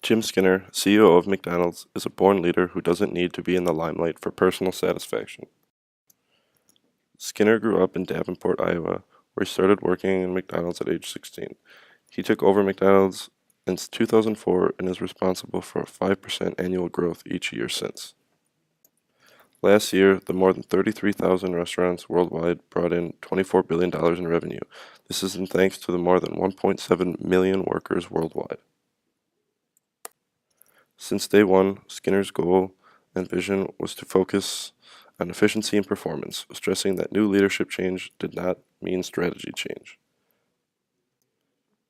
Jim Skinner, CEO of McDonald's, is a born leader who doesn't need to be in the limelight for personal satisfaction. Skinner grew up in Davenport, Iowa, where he started working in McDonald's at age 16. He took over McDonald's in 2004 and is responsible for a 5% annual growth each year since. Last year, the more than 33,000 restaurants worldwide brought in $24 billion in revenue. This is in thanks to the more than 1.7 million workers worldwide. Since day one, Skinner's goal and vision was to focus on efficiency and performance, stressing that new leadership change did not mean strategy change.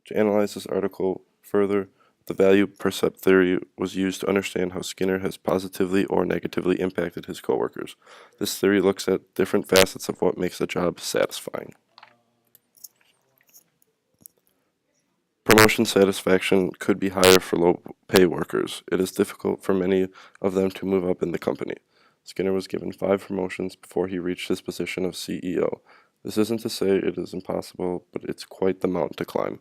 To analyze this article further, the value percept theory was used to understand how Skinner has positively or negatively impacted his coworkers. This theory looks at different facets of what makes a job satisfying. Promotion satisfaction could be higher for low-pay workers. It is difficult for many of them to move up in the company. Skinner was given 5 promotions before he reached his position of CEO. This isn't to say it is impossible, but it's quite the mountain to climb.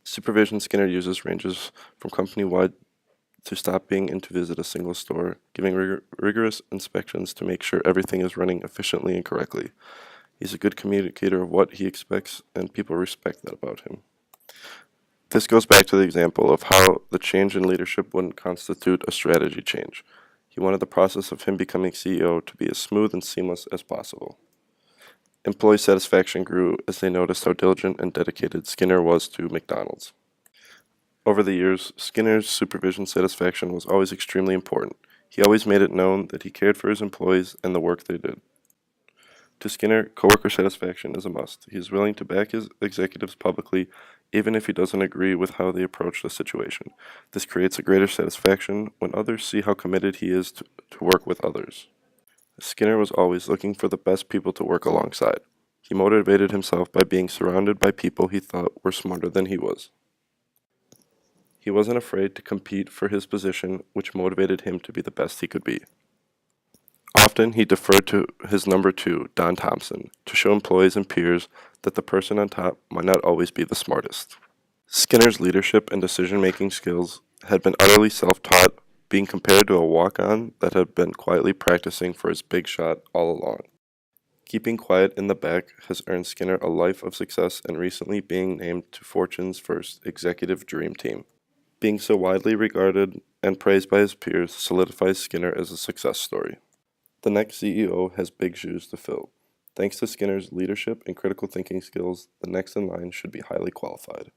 Supervision Skinner uses ranges from company-wide to stopping in to visit a single store, giving rigorous inspections to make sure everything is running efficiently and correctly. He's a good communicator of what he expects, and people respect that about him. This goes back to the example of how the change in leadership wouldn't constitute a strategy change. He wanted the process of him becoming CEO to be as smooth and seamless as possible. Employee satisfaction grew as they noticed how diligent and dedicated Skinner was to McDonald's. Over the years, Skinner's supervision satisfaction was always extremely important. He always made it known that he cared for his employees and the work they did. To Skinner, coworker satisfaction is a must. He is willing to back his executives publicly, even if he doesn't agree with how they approach the situation. This creates a greater satisfaction when others see how committed he is to work with others. Skinner was always looking for the best people to work alongside. He motivated himself by being surrounded by people he thought were smarter than he was. He wasn't afraid to compete for his position, which motivated him to be the best he could be. Often, he deferred to his number 2, Don Thompson, to show employees and peers that the person on top might not always be the smartest. Skinner's leadership and decision-making skills had been utterly self-taught, being compared to a walk-on that had been quietly practicing for his big shot all along. Keeping quiet in the back has earned Skinner a life of success and recently being named to Fortune's first executive dream team. Being so widely regarded and praised by his peers solidifies Skinner as a success story. The next CEO has big shoes to fill. Thanks to Skinner's leadership and critical thinking skills, the next in line should be highly qualified.